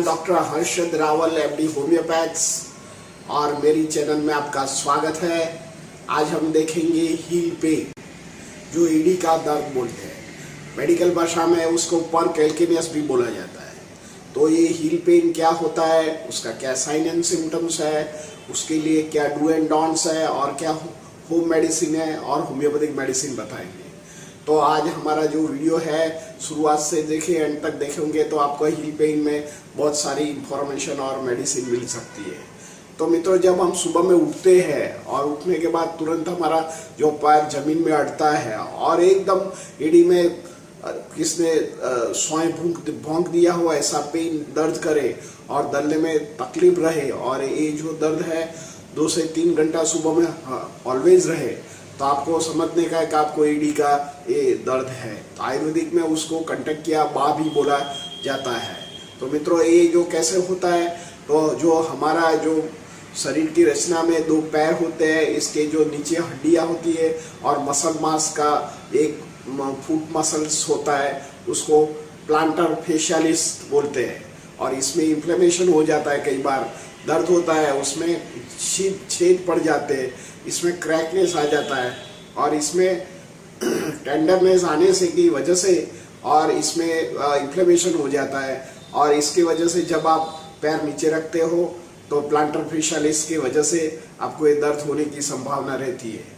Doctor Harshad Rawal MD homeopaths और मेरी channel में आपका स्वागत है। आज हम देखेंगे हील पेन, जो एडी का दर्द बोलते हैं। मेडिकल भाषा में उसको पर कैल्किनियस भी बोला जाता है। तो ये हील पेन क्या होता है, उसका क्या साइन एंड सिम्टम्स है, उसके लिए क्या डू एंड डोंट्स है और क्या होम मेडिसिन है और होम्योपैथिक मेडिसिन बताएंगे। तो आज हमारा जो वीडियो है शुरुआत से देखें एंड तक देखेंगे तो आपको हील पेन में बहुत सारी इंफॉर्मेशन और मेडिसिन मिल सकती है। तो मित्रों, जब हम सुबह में उठते हैं और उठने के बाद तुरंत हमारा जो पैर जमीन में अड़ता है और एकदम एड़ी में किसने स्वाई भोंक दिया हो ऐसा पेन दर्द करे और दलने में तकलीफ रहे और ये जो दर्द है 2 से 3 घंटा सुबह में ऑलवेज रहे, तो आपको समझने का है कि आपको एडी का ये दर्द है। तो आयुर्वेदिक में उसको कंटेक्ट किया बा भी बोला जाता है। तो मित्रों, ये जो कैसे होता है, तो जो हमारा जो शरीर की रचना में 2 पैर होते हैं, इसके जो नीचे हड्डियां होती है और मसल मास का एक फुट मसल्स होता है, उसको प्लांटर फेशियालिस बोलते हैं। और इसमें इन्फ्लेमेशन हो जाता है, कई बार दर्द होता है, उसमें छेद पड़ जाते हैं, इसमें क्रैकनेस आ जाता है और इसमें टेंडरनेस आने से की वजह से और इसमें इन्फ्लेमेशन हो जाता है और इसकी वजह से जब आप पैर नीचे रखते हो तो प्लांटर फेशियालिस की वजह से आपको ये दर्द होने की संभावना रहती है।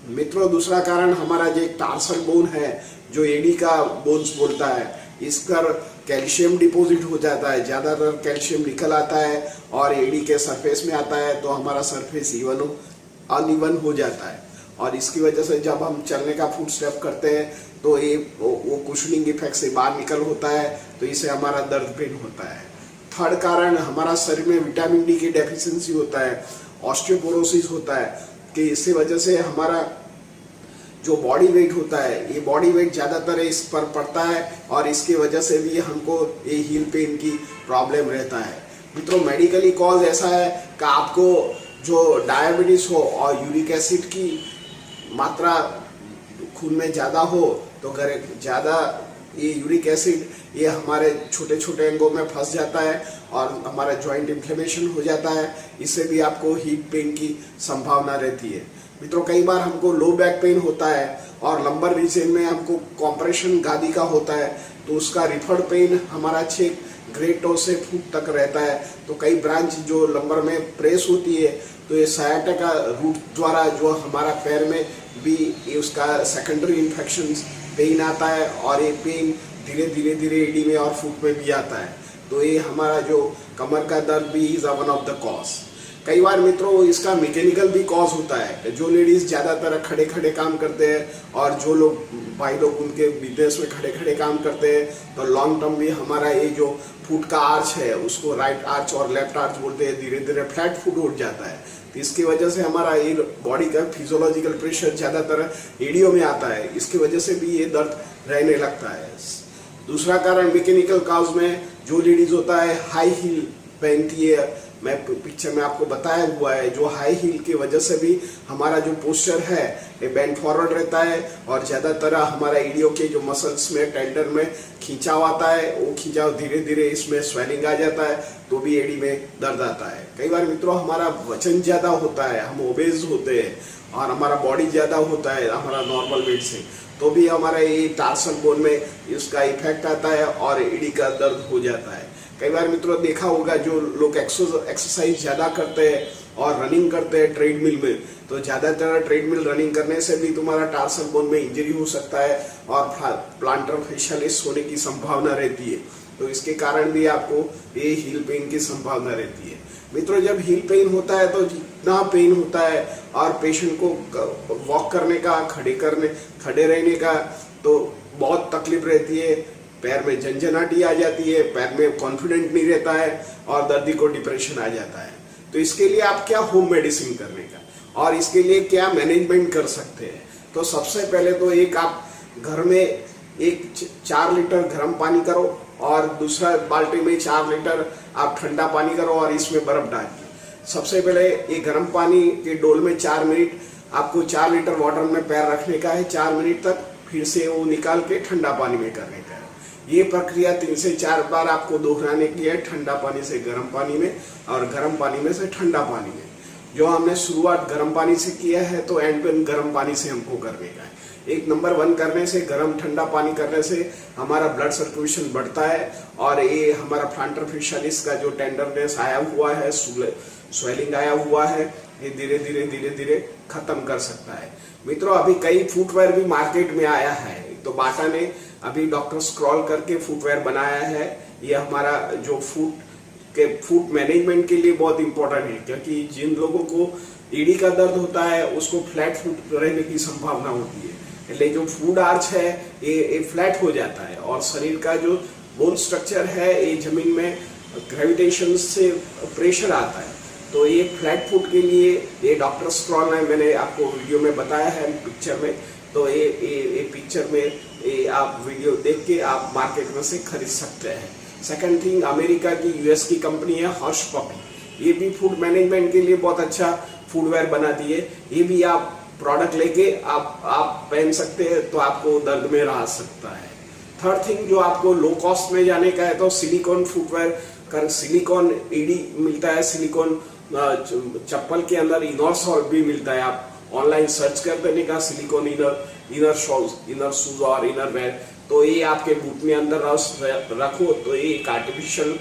मित्रों, दूसरा कारण हमारा जो एक टार्सल बोन है, जो एडी का बोन्स बोलता है, इस पर कैल्शियम डिपॉजिट हो जाता है, ज़्यादातर कैल्शियम निकल आता है और एडी के सरफेस में आता है, तो हमारा सरफेस अनइवन हो जाता है और इसकी वजह से जब हम चलने का फुट स्टेप करते हैं तो ये वो कुशनिंग इफेक्ट से बाहर निकल होता है, तो इससे हमारा दर्द पेन होता है। थर्ड कारण हमारा शरीर में विटामिन डी की डेफिशिएंसी होता है, ऑस्टियोपोरोसिस होता है, कि इससे वजह से हमारा जो बॉडी वेट होता है, ये बॉडी वेट ज़्यादातर इस पर पड़ता है और इसकी वजह से भी हमको ये हील पेन की प्रॉब्लम रहता है। मित्रों, मेडिकली कॉज ऐसा है कि आपको जो डायबिटीज हो और यूरिक एसिड की मात्रा खून में ज़्यादा हो, तो अगर ज़्यादा ये यूरिक एसिड ये हमारे छोटे छोटे अंगों में फंस जाता है और हमारा जॉइंट इन्फ्लेमेशन हो जाता है, इससे भी आपको हीट पेन की संभावना रहती है। मित्रों, कई बार हमको लो बैक पेन होता है और लंबर रीजन में हमको कॉम्प्रेशन गादी का होता है, तो उसका रिफर्ड पेन हमारा 6 ग्रेड टो से फुट तक रहता है। तो कई ब्रांच जो लंबर में प्रेस होती है, तो ये सयाटिका रूट द्वारा जो हमारा पैर में भी उसका सेकेंडरी इन्फेक्शन पेन आता है और ये पेन धीरे धीरे एडी में और फुट में भी आता है। तो ये हमारा जो कमर का दर्द भी is one of the cause. कई बार मित्रों, इसका मैकेनिकल भी कॉज होता है। जो लेडीज ज़्यादातर खड़े खड़े काम करते हैं और जो लोग भाई लोग उनके बिजनेस में खड़े खड़े काम करते हैं, तो लॉन्ग टर्म भी हमारा ये जो फुट का आर्च है उसको राइट आर्च और लेफ्ट आर्च बोलते हैं, धीरे धीरे फ्लैट फुट उठ जाता है। तो इसकी वजह से हमारा ये बॉडी का फिजियोलॉजिकल प्रेशर ज़्यादातर एडियो में आता है, इसकी वजह से भी ये दर्द रहने लगता है। दूसरा कारण मैकेनिकल कॉज में जो लेडीज होता है हाई हील पहनती है, मैं पिक्चर में आपको बताया हुआ है, जो हाई हील की वजह से भी हमारा जो पोस्चर है ये बेंड फॉरवर्ड रहता है और ज़्यादातर हमारा एडियो के जो मसल्स में टेंडर में खिंचाव आता है, वो खिंचाव धीरे धीरे इसमें स्वेलिंग आ जाता है, तो भी एडी में दर्द आता है। कई बार मित्रों, हमारा वजन ज़्यादा होता है, हम ओबेज होते हैं और हमारा बॉडी ज़्यादा होता है हमारा नॉर्मल वेट से, तो भी हमारा ये टार्सल बोन में इसका इफेक्ट आता है और एडी का दर्द हो जाता है। कई बार मित्रों देखा होगा, जो लोग एक्सरसाइज ज़्यादा करते हैं और रनिंग करते हैं ट्रेडमिल में, तो ज़्यादातर ट्रेडमिल रनिंग करने से भी तुम्हारा टार्सल बोन में इंजरी हो सकता है और प्लांटर फेशियालिस होने की संभावना रहती है। तो इसके कारण भी आपको ये हील पेन की संभावना रहती है। मित्रों, जब हील पेन होता है तो जितना पेन होता है और पेशेंट को वॉक करने का, खड़े रहने का तो बहुत तकलीफ रहती है, पैर में झंझनाहटी आ जाती है, पैर में कॉन्फिडेंट नहीं रहता है और दर्दी को डिप्रेशन आ जाता है। तो इसके लिए आप क्या होम मेडिसिन करने का और इसके लिए क्या मैनेजमेंट कर सकते हैं। तो सबसे पहले तो एक आप घर में 4 लीटर गर्म पानी करो और दूसरा बाल्टी में 4 लीटर आप ठंडा पानी करो और इसमें बर्फ डाल दो। सबसे पहले ये गर्म पानी के डोल में 4 मिनट आपको 4 लीटर वाटर में पैर रखने का है 4 मिनट तक, फिर से वो निकाल के ठंडा पानी में करने का है। ये प्रक्रिया 3 से 4 बार आपको दोहराने की है, ठंडा पानी से गर्म पानी में और गर्म पानी में से ठंडा पानी में। जो हमने शुरुआत गर्म पानी से किया है तो एंड पे गर्म पानी से हमको करने का है। एक नंबर 1 करने से, गर्म ठंडा पानी करने से हमारा ब्लड सर्कुलेशन बढ़ता है और ये हमारा प्लांटर फेशियालिस का जो टेंडरनेस आया हुआ है, स्वेलिंग आया हुआ है, ये धीरे धीरे खत्म कर सकता है। मित्रों, अभी कई फुटवेयर भी मार्केट में आया है। तो बाटा ने अभी डॉक्टर स्क्रॉल करके फुटवेयर बनाया है। ये हमारा जो फुट मैनेजमेंट के लिए बहुत इंपॉर्टेंट है, क्योंकि जिन लोगों को एडी का दर्द होता है उसको फ्लैट फुट रहने की संभावना होती है। इसलिए जो फुट आर्च है ये फ्लैट हो जाता है और शरीर का जो बोन स्ट्रक्चर है ये जमीन में ग्रेविटेशन से प्रेशर आता है। तो ये फ्लैट फुट के लिए ये डॉक्टर स्क्रॉल है, मैंने आपको वीडियो में बताया है पिक्चर में। तो ये पिक्चर में ये आप वीडियो देख के आप मार्केट में से खरीद सकते हैं। सेकंड थिंग, अमेरिका की यूएस की कंपनी है हर्ष पपी। ये भी फूड मैनेजमेंट के लिए बहुत अच्छा फूडवेयर बनाती है। ये भी आप प्रोडक्ट लेके आप पहन सकते हैं तो आपको दर्द में राहत सकता है। थर्ड थिंग, जो आपको लो कॉस्ट में जाने का है तो सिलिकॉन फुटवेयर कर, सिलिकॉन एडी मिलता है। सिलिकॉन चप्पल के अंदर इनर सॉल्ट भी मिलता है। आप ऑनलाइन सर्च कर देने का सिलिकॉन इनर शूज और इनर वेयर, तो ये आपके बूट में अंदर रखो तो ये एक आर्टिफिशियल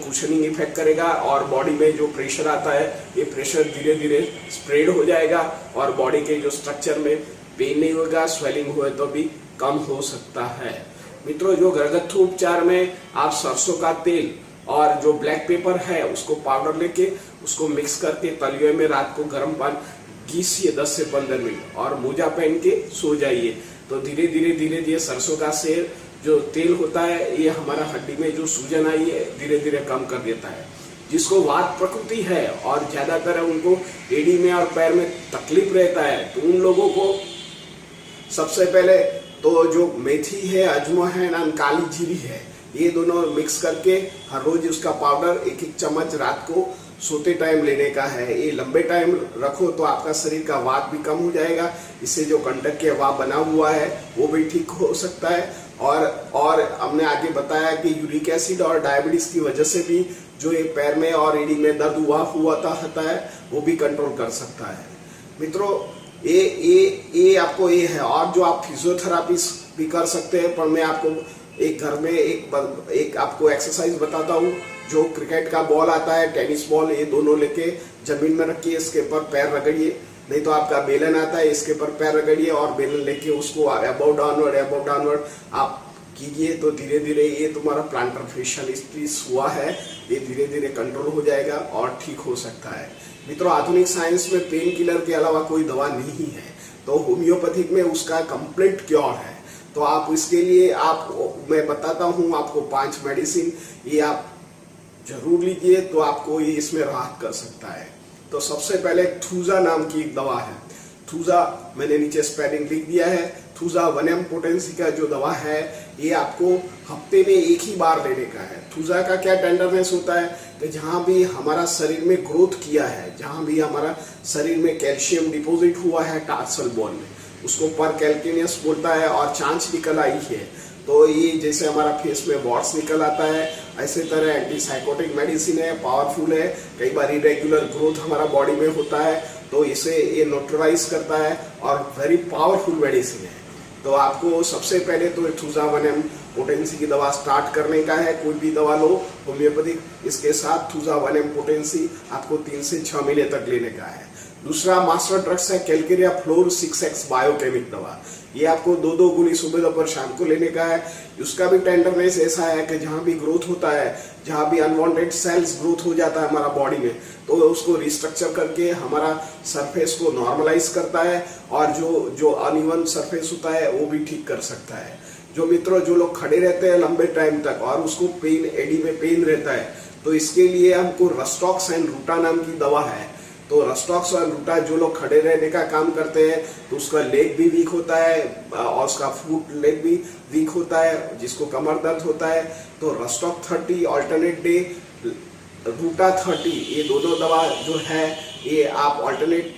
कुशनिंग इफेक्ट करेगा और बॉडी में जो प्रेशर आता है ये प्रेशर धीरे धीरे स्प्रेड हो जाएगा और बॉडी के जो स्ट्रक्चर में पेन नहीं होगा, स्वेलिंग हुए तो भी कम हो सकता है। मित्रों, जो घरगथ्थू उपचार में आप सरसों का तेल और जो ब्लैक पेपर है उसको पाउडर लेके उसको मिक्स करके तलिए में रात को गर्म पानी घीसिए 10 से 15 मिनट और मोजा पहन के सो जाइए। तो धीरे धीरे सरसों का जो तेल होता है ये हमारा हड्डी में जो सूजन आई है धीरे धीरे कम कर देता है। जिसको वात प्रकृति है और ज्यादातर उनको एडी में और पैर में तकलीफ रहता है तो उन लोगों को सबसे पहले तो जो मेथी है, अजमा है ना, काली जीरी है, ये दोनों मिक्स करके हर रोज उसका पाउडर 1-1 चम्मच रात को सोते टाइम लेने का है। ये लंबे टाइम रखो तो आपका शरीर का वात भी कम हो जाएगा। इससे जो कंडक्ट के वात बना हुआ है वो भी ठीक हो सकता है। और हमने आगे बताया कि यूरिक एसिड और डायबिटीज की वजह से भी जो ये पैर में और एडी में दर्द हुआ होता है वो भी कंट्रोल कर सकता है। मित्रों, ये आपको ये है। और जो आप फिजियोथेरापी भी कर सकते हैं, पर मैं आपको एक घर में एक आपको एक्सरसाइज बताता हूँ। जो क्रिकेट का बॉल आता है, टेनिस बॉल, ये दोनों लेके जमीन में रखिए, इसके ऊपर पैर रगड़िए। नहीं तो आपका बेलन आता है, इसके ऊपर पैर रगड़िए और बेलन लेके उसको अबाउट डाउनवर्ड आप कीजिए। तो धीरे धीरे ये तुम्हारा प्लांटर फेशियालिस हुआ है ये धीरे धीरे कंट्रोल हो जाएगा और ठीक हो सकता है। मित्रों, आधुनिक साइंस में पेन किलर के अलावा कोई दवा नहीं है, तो होम्योपैथिक में उसका कंप्लीट क्योर है। तो आप इसके लिए मैं बताता हूँ आपको 5 मेडिसिन, ये आप जरूर लीजिए तो आपको ये इसमें राहत कर सकता है। तो सबसे पहले थूजा नाम की एक दवा है। थूजा मैंने नीचे स्पेलिंग लिख दिया है। थूजा 1M पोटेंसी का जो दवा है ये आपको हफ्ते में 1 ही बार लेने का है। थूजा का क्या टेंडरनेस होता है कि जहां भी हमारा शरीर में ग्रोथ किया है, जहां भी हमारा शरीर में कैल्शियम डिपोजिट हुआ है टार्सल बोन में, उसको पर कैल्किनियस बोलता है और चांच निकल आई है। तो ये जैसे हमारा फेस में वॉट्स निकल आता है, ऐसे तरह एंटीसाइकोटिक मेडिसिन है, पावरफुल है। कई बार इरेगुलर ग्रोथ हमारा बॉडी में होता है तो इसे ये न्यूट्रलाइज करता है और वेरी पावरफुल मेडिसिन है। तो आपको सबसे पहले तो थूजा 1M पोटेंसी की दवा स्टार्ट करने का है। कोई भी दवा लो होम्योपैथिक, इसके साथ थूजा 1M पोटेंसी आपको 3 से 6 महीने तक लेने का है। दूसरा मास्टर ड्रग्स है कैलकेरिया फ्लोर 6X बायोकेमिक दवा। ये आपको 2-2 गोली सुबह दोपहर शाम को लेने का है। उसका भी टेंडरनेस ऐसा है कि जहाँ भी ग्रोथ होता है, जहाँ भी अनवांटेड सेल्स ग्रोथ हो जाता है हमारा बॉडी में, तो उसको रिस्ट्रक्चर करके हमारा सरफेस को नॉर्मलाइज करता है और जो अनइवन सरफेस होता है वो भी ठीक कर सकता है। जो मित्रों, जो लोग खड़े रहते हैं लंबे टाइम तक और उसको पेन, एडी में पेन रहता है, तो इसके लिए हमको रस्टॉक्स एंड रूटा नाम की दवा है। तो रस्टॉक्स और रूटा जो लोग खड़े रहने का काम करते हैं तो उसका लेग भी वीक होता है और उसका फुट लेग भी वीक होता है, जिसको कमर दर्द होता है। तो रस्टॉक 30 ऑल्टरनेट डे, रूटा 30, ये दोनों दवा जो है ये आप ऑल्टरनेट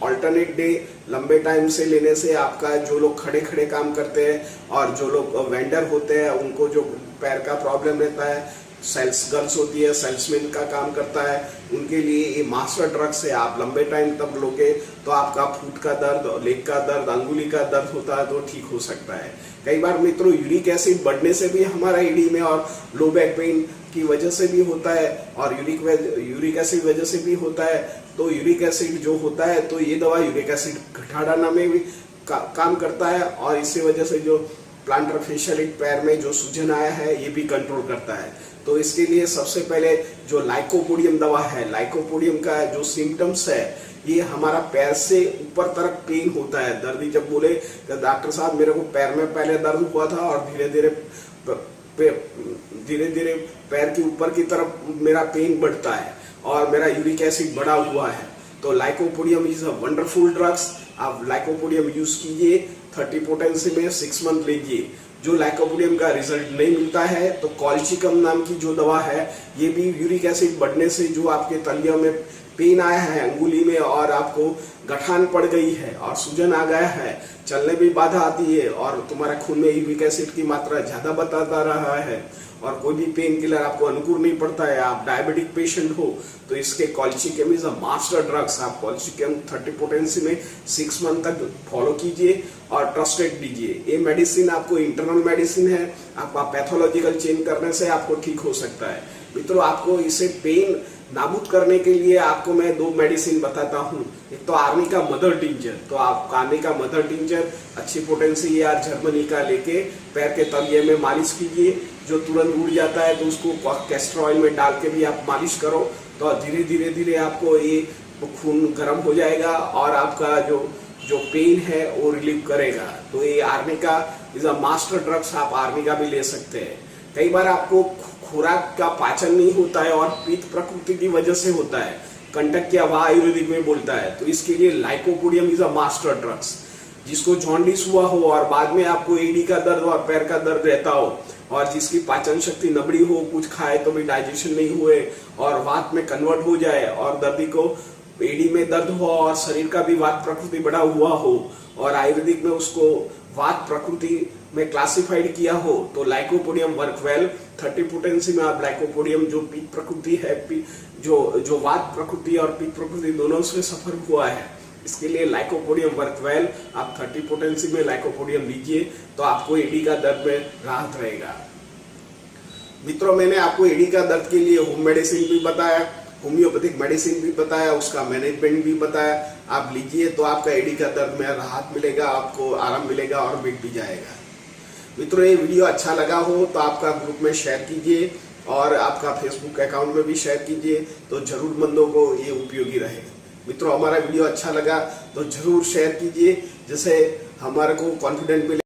ऑल्टरनेट डे लंबे टाइम से लेने से आपका जो लोग खड़े खड़े काम करते हैं और जो लोग वेंडर होते हैं उनको जो पैर का प्रॉब्लम रहता है, सेल्स गर्ल्स होती है, सेल्समैन का काम करता है, उनके लिए ये मास्टर ड्रग्स है। आप लंबे टाइम तक लोगे तो आपका फुट का दर्द, लेग का दर्द, अंगुली का दर्द होता है तो ठीक हो सकता है। कई बार मित्रों यूरिक एसिड बढ़ने से भी हमारा एडी में और लो बैक पेन की वजह से भी होता है और यूरिक एसिड वजह से भी होता है। तो यूरिक एसिड जो होता है तो ये दवा यूरिक एसिड घटाना में भी काम करता है और इसी वजह से जो प्लांटर फेशियल पैर में जो सूजन आया है ये भी कंट्रोल करता है। तो इसके लिए सबसे पहले जो लाइकोपोडियम दवा है, लाइकोपोडियम का जो सिम्टम्स है, ये हमारा पैर से ऊपर तरफ पेन होता है। दर्दी जब बोले कि डॉक्टर साहब मेरे को पैर में पहले दर्द हुआ था और धीरे धीरे पैर के ऊपर की तरफ मेरा पेन बढ़ता है और मेरा यूरिक एसिड बढ़ा हुआ है, तो lycopodium is a wonderful drugs. आप लाइकोपोडियम यूज कीजिए, 30 पोटेंसी में 6 मंथ लीजिए। जो लाइकोपोडियम का रिजल्ट नहीं मिलता है तो कॉल्चिकम नाम की जो दवा है, ये भी यूरिक एसिड बढ़ने से जो आपके तलियों में पेन आया है अंगुली में और आपको गठान पड़ गई है और सूजन आ गया है, चलने में बाधा आती है और तुम्हारा खून में यूरिक एसिड की मात्रा ज्यादा बताता रहा है और कोई भी पेन किलर आपको अनुकूल नहीं पड़ता है, आप डायबिटिक पेशेंट हो, तो इसके colchicum is a master drugs. आप कॉल्चिकम 30 पोटेंसी में 6 मंथ तक फॉलो कीजिए और ट्रस्टेड लीजिए। ये मेडिसिन आपको इंटरनल मेडिसिन है, आपका पैथोलॉजिकल चेंज करने से आपको ठीक हो सकता है। मित्रों, आपको इसे पेन नाबूद करने के लिए आपको मैं 2 मेडिसिन बताता हूँ। एक तो आर्निका मदर टिंचर, तो आप आर्निका मदर टिंचर अच्छी पोटेंसी या जर्मनी का लेके पैर के तलिए में मालिश कीजिए, जो तुरंत उड़ जाता है तो उसको कैस्टर ऑयल में डाल के भी आप मालिश करो तो धीरे धीरे आपको ये खून गर्म हो जाएगा और आपका जो पेन है वो रिलीव करेगा। तो ये arnica is a master drugs, आप आर्निका भी ले सकते हैं। कई बार आपको खुराक का पाचन नहीं होता है और पित्त प्रकृति की वजह से होता है, कंटक की हवा आयुर्वेदिक में बोलता है, तो इसके लिए lycopodium is a master drugs. जिसको जॉन्डिस हुआ हो और बाद में आपको एडी का दर्द और पैर का दर्द रहता हो और जिसकी पाचन शक्ति नबड़ी हो, कुछ खाए तो भी डाइजेशन नहीं हुए और वात में कन्वर्ट हो जाए और दर्दी को एडी में दर्द हो और शरीर का भी वात प्रकृति बढ़ा हुआ हो और आयुर्वेदिक में उसको वात प्रकृति में क्लासिफाइड किया हो, तो लाइकोपोडियम वर्क वेल। 30 पोटेंसी में आप लाइकोपोडियम जो पित्त प्रकृति है, जो वात प्रकृति और पित्त प्रकृति दोनों से सफर हुआ है, इसके लिए लाइकोपोडियम वर्क वेल। आप 30 पोटेंसी में लाइकोपोडियम लीजिए तो आपको एडी का दर्द में राहत रहेगा। मित्रों, मैंने आपको एडी का दर्द के लिए होम मेडिसिन भी बताया, होम्योपैथिक मेडिसिन भी बताया, उसका मैनेजमेंट भी बताया। आप लीजिए तो आपका एडी का दर्द में राहत मिलेगा, आपको आराम मिलेगा और मिट भी जाएगा। मित्रों, ये वीडियो अच्छा लगा हो तो आपका ग्रुप में शेयर कीजिए और आपका फेसबुक अकाउंट में भी शेयर कीजिए, तो जरूरतमंदों को ये उपयोगी रहेगा। मित्रों, हमारा वीडियो अच्छा लगा तो जरूर शेयर कीजिए, जिससे हमारे को कॉन्फिडेंट मिले।